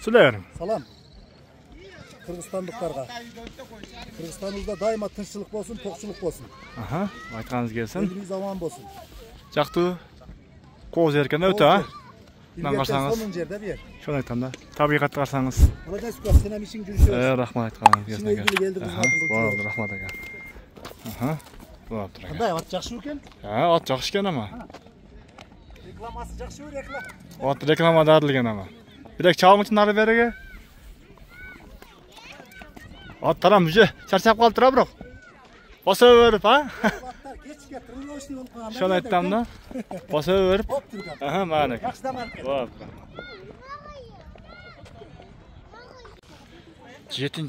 Söyleyeyim. Salam. Kırgızstanlıklarga. Kırgızstanımızda daima tinççilik bolsun, tokçuluk bolsun. Aha, aytkanınız kelsin. Eliniz aman bolsun. Jaktı. Koz erken öte ha. Nangarsanız. Sonun jerde bir yer. Şunu aytam da. Tabiqat qarsanız. Alacay sukak, sen hem işin жүрüşüyoruz. Rahmat aytkanınız kelsin. İşine ilgili geldi kızmatın Bo'ldi, rahmat aka. Aha. Bo'ldi aka. Qanday at жақсы ekan? Ha, at yaxshi ekan ama. Reklamasi жақсы reklam. At reklama darilgan ama. Birek çalgıçın nari berege. At taram müce. Çarçap kalıp tura bırak. Basa verip ha. Şunu ayttam da. Basa verip. Aha, mana. Hop. 7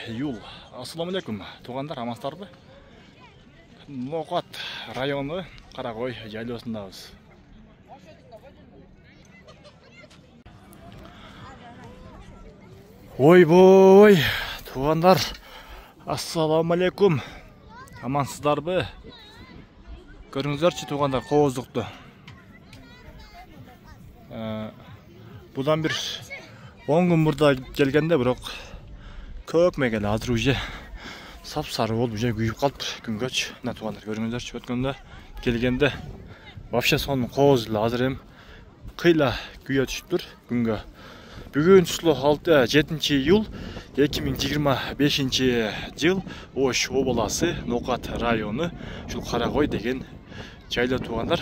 iyul. Assalamu alaykum. Туғандар, амансыздарбы? Ноқат районы Қарағой жайлоосундабыз. Ой-бой, туғандар, ассаламу алейкум, амансыздарбы? Көріңіздерші туғандар, қоздықты. Бұдан бір 10 күн бұрда келгенде, бірақ көк мегелі азыр уже сап-сары болып уже күйіп қалып күнгөч. Туғандар, көріңіздерші өткенде келгенде, вообще соның қозылы азыр ем қила күйе түшіп тұр күнге. Бүгін число 7 июл 2025 жыл Ош обласы Ноқат районы Шул Қарағой деген жайлы туғандар.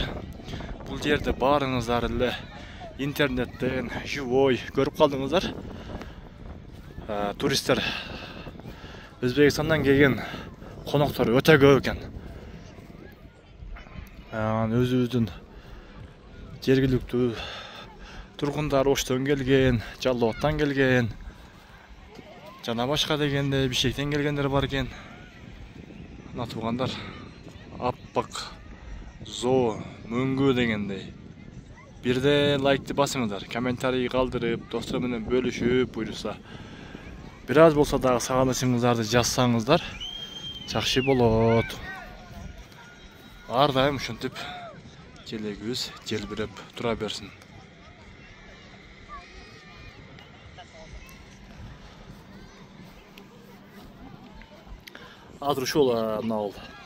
Бұл жерде барыңыздар эле интернеттен живой көріп қалдыңыздар. Туристер Өзбекстаннан келген қонақтар өте көп екен. Өзіміздің жергілікті тұрғындар Оштан келген, Жаллооттан келген, жана башка дегенде Бишкектен келгендер бар екен. Туғандар аппак зоо мөңгү дегендей. Бирде лайкты басыңыздар, комментарий калдырып, достор менен бөлүшүп, буйруса. Бир аз болсо дагы сагынычыңыздарды жазсаңыздар, жакшы болот. Ар дайым ушинтип желегибиз желбиреп тура берсин. Азыр ушул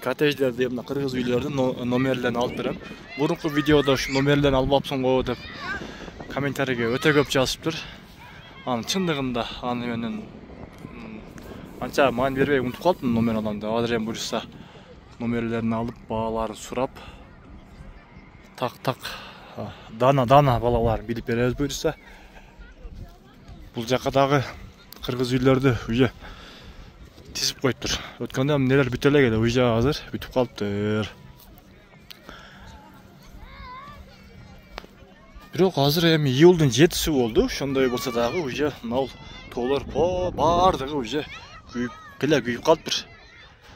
коттедждерди, мына кыргыз үйлөрдүн номерлерин алып берем. Мурунку видеодо ушу номерлерин албапсың го деп комментарийге өтө көп жазыптыр. Анын чындыгында аны менен анча маани бербей унутуп калыптым номер алам деп. Азыр эми буюрса номерлерин алып, бааларын сурап, так дана балаларын билип беребиз буюрса. Бул жака дагы кыргыз үйлөрдү уже тизип коюптур. Өткөндө нелер бүтө элек эле, уже азыр бүтүп калыптыр. Бирок азыр эми июлдун 7-си болду. Ошондой болсо дагы уже мына тоолор баардыгы уже күйүп калыптыр.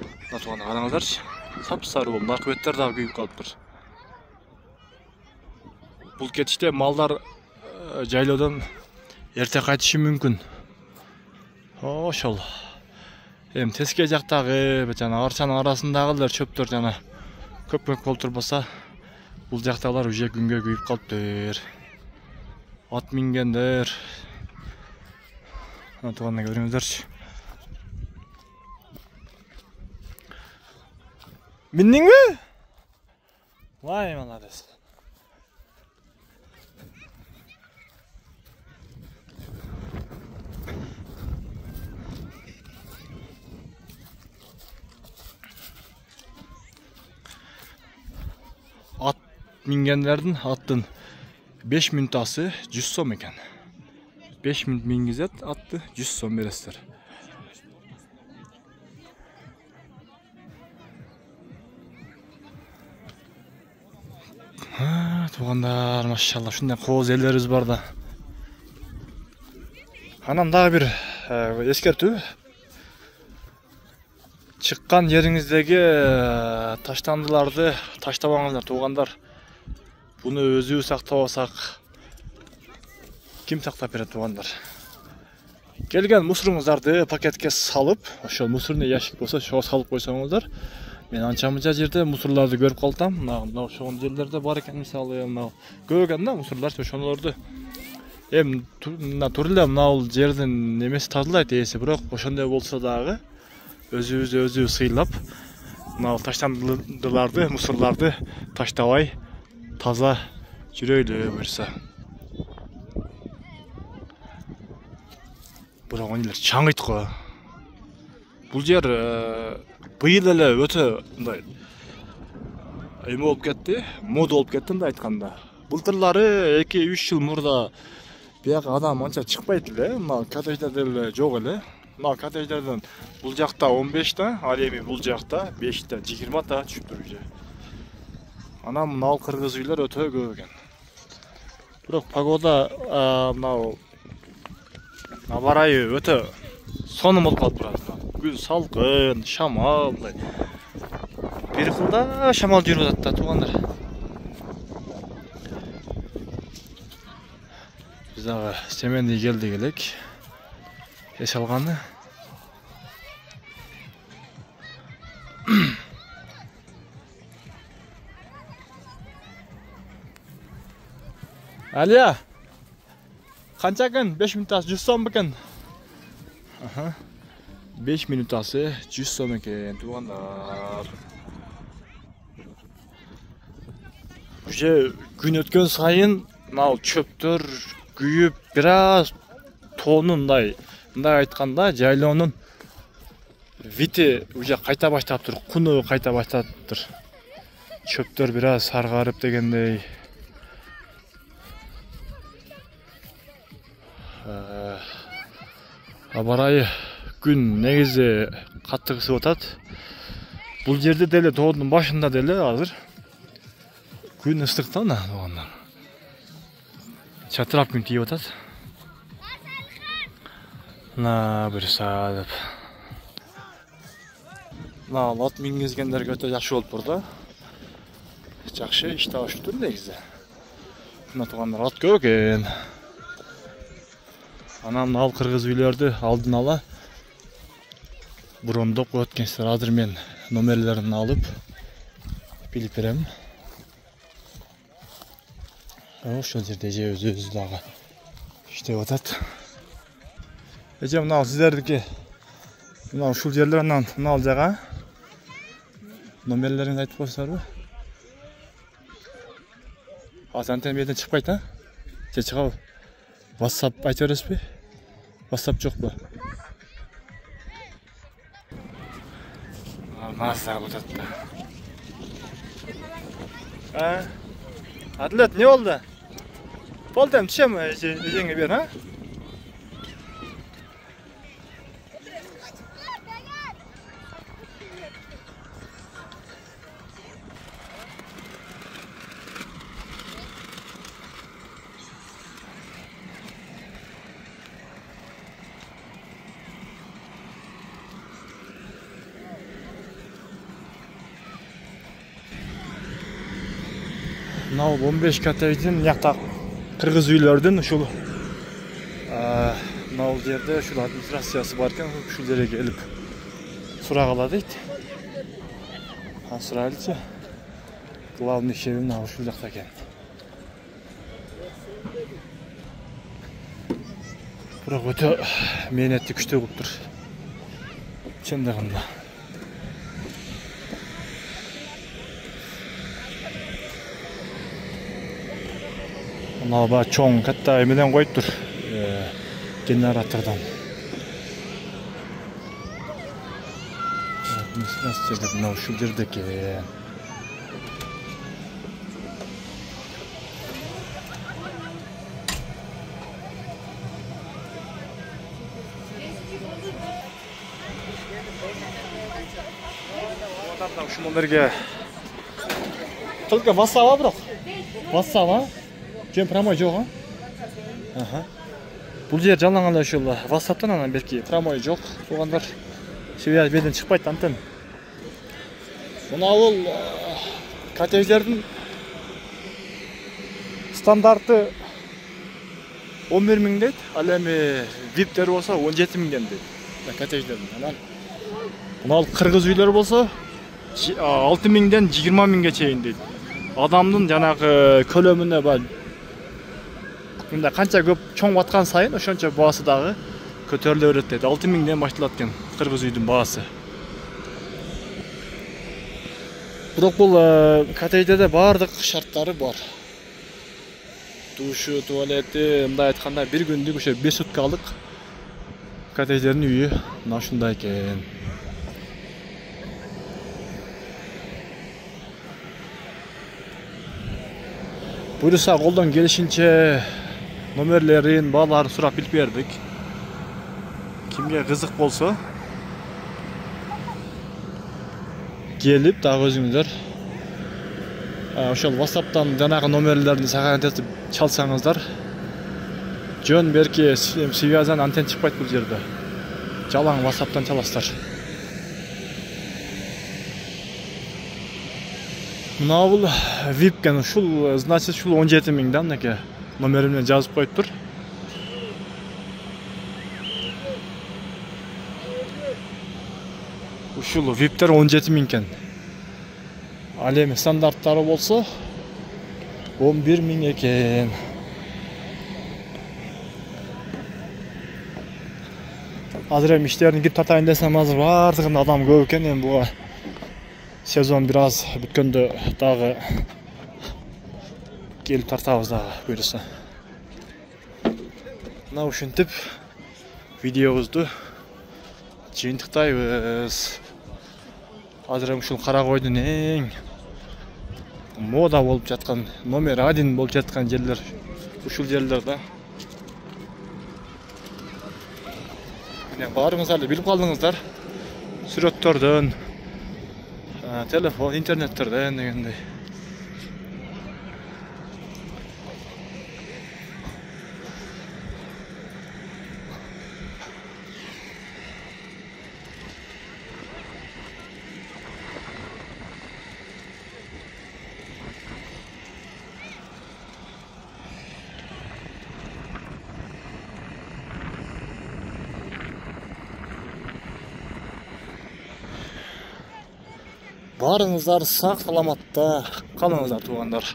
Мына туганда караңыздарчы. Сап-сары болуп, наркөбеттер дагы күйүп калыптыр. Бул кетиште малдар жайлоодон эрте кайтышы мүмкүн. Ошол. Эми теске жактагы жана арчанын арасындагылар чөптөр жана көк болуп турбаса, бул жактагылар уже күнгө күйүп калыптыр. Ат мингендер. Туганда көрүңүздөрчү. Миндиңби? Вай, молодец. Ат мингендердин аттын 5 минутасы 100 сом экен. 5 минут мингизет атты 100 сом бересиздер. Туғандар, машалла, ушундай кооз элдерибиз бар да. Анан дагы бир эскертүү. Чыккан жериңиздеги таштандыларды таштабаңыздар, туғандар. Буну өзүбүз сактабасак ким сактап берет, туғандар? Келген мусоруңуздарды пакетке салып, ошол мусорный ящик болсо, ошого салып койсоңуздар. Мен анча-мынча жерде мусорларды көрүп калдым. Мына ошол жерлерде бар экен, мисалы, көп экен да мусорлар, ошолорду мына турле мына жердин немеси тазалайт ээси, бирок ошондой болсо дагы өзүбүздү сыйлап мына таштандыларды, мусорларды таштабай таза жүрөйлү буюрса. Бирок эле чаңыйт го. Бул жер быйыл эле өтө мындай эме болуп кетти, мода болуп кетти мындай айтканда. Былтырлары 2-3 жыл мурда бияка адам анча чыкпайт эле, мына коттедждер деле жок эле. Мына коттедждерден бул жакта 15 та, ал эми бул жакта 5 та, 20 та түшүптүр уже. Анан мына кыргыз үйлөр өтө көп экен. Бирок погода мына аба ырайы өтө сонун болуп калып турат. Күн салкын, шамал мындай. Бир кылда шамал жүрүп атат да туугандар. Биз дагы семенди келдик элек. Эс алганы. Алия. Канча экен? 5 минутасы 100 сом экен. 5 минутасы 100 сом экен туугандар. Уже күн өткөн сайын мына чөптөр күйүп, бир аз тоонун мындай айтканда жайлоонун вити уже кайта баштаптыр, куну кайта баштаптыр. Чөптөр бир аз саргарып дегендей. Аба ырайы күн негизи катты кысып атат. Бул жерде деле тоонун башында деле азыр күн ыстык да мына. Чатырап күн тийип атат. Мына бир саат. Мына лот мингизгендерге өтө жакшы болуп турду. Жакшы иш табышыптыр негизи. Мына туугандар ат көп экен. Анан ал кыргыз үйлөрдү алдын ала брондоп коет экенсиздер. Азыр мен номерлерин алып билип берем. Ошол жерде же өзү дагы иштеп атат. Эже мына сиздердики мына ушул жерлер анан мына жага номерлерин айтып койсоңузбу? Азантен беден чыкпайт, а? Же чыгабы? WhatsApp айтып бересизби? WhatsApp жокпу? Маза болуп атат да. Адлет, не болду? Болдым, түшөм, эжеңе бер, а? Мына 15 коттедждин жакта кыргыз үйлөрдүн ушул мына жерде ушул администрациясы бар экен, ушул жерге келип сурагыла дейт. Сурайлычы. Главный шеби мына ушул жакта экен. Бирок өтө мээнети күчтүү болуптур. Чындыгында. Мына чоң катта эмеден коюптур. Генератордон. Администрация мына ушул жерде экен. Ушул номерге только WhatsApp бирок. WhatsApp Жөн промой жок, а? Бул жер жалаң эле ушул WhatsApp'тан анан берки промой жок. Туугандар связь беден чыкпайт антен. Мына бул коттедждердин стандарты 11 миң дейт, ал эми VIP-тер болсо 17 миңден дейт. Коттедждердин. Анан мына кыргыз үйлөр болсо 6 миңден 20 миңге чейин дейт. Адамдын жанагы көлөмүнө Мында канча көп чоң баткан сайын ошончо баасы дагы көтөрүлө берет дейт. 6000ден башталат экен кыргыз үйдүн баасы. Бирок бул коттеджде баардык шарттары бар. Душу, туалети, мындай айтканда бир күндүк ошо 5 суткалык коттедждердин үйү мына ушундай экен. Буюрса колдон келишинче номерлерин, бааларын сурап билип бердик. Кимге кызык болсо келип дагы өзүңүздөр ошол WhatsApp'тан жанагы номерлерди сохранить чалсаңыздар жөн берки связан антенн чыкпайт бул жерде. Жалаң WhatsApp'тан чаласыздар. Мына бул VIP кен ушул, значит, ушул 17 000 да мынакей номери менен жазып коюптур. Ушул VIP'тер 17 000 кен. Ал эми стандарттары болсо 11 000 экен. Азыр эми иштерин кирип татайын десем азыр баардыгында адам көп экен. Эми буга сезон бир аз бүткөндө дагы келип тартабыз дагы буюрса. Мына ушинтип видеобузду жыйынтыктайбыз. Азыр эми ушул Каракойдун эң мода болуп жаткан, номер 1 болуп жаткан жерлер ушул жерлер да. Мына баарыңыздар эле билип калдыңыздар. Сүрөттөрдөн, телефон, интернеттерден дегендей. Барыңыздар сак саламатта калыңыздар туугандар.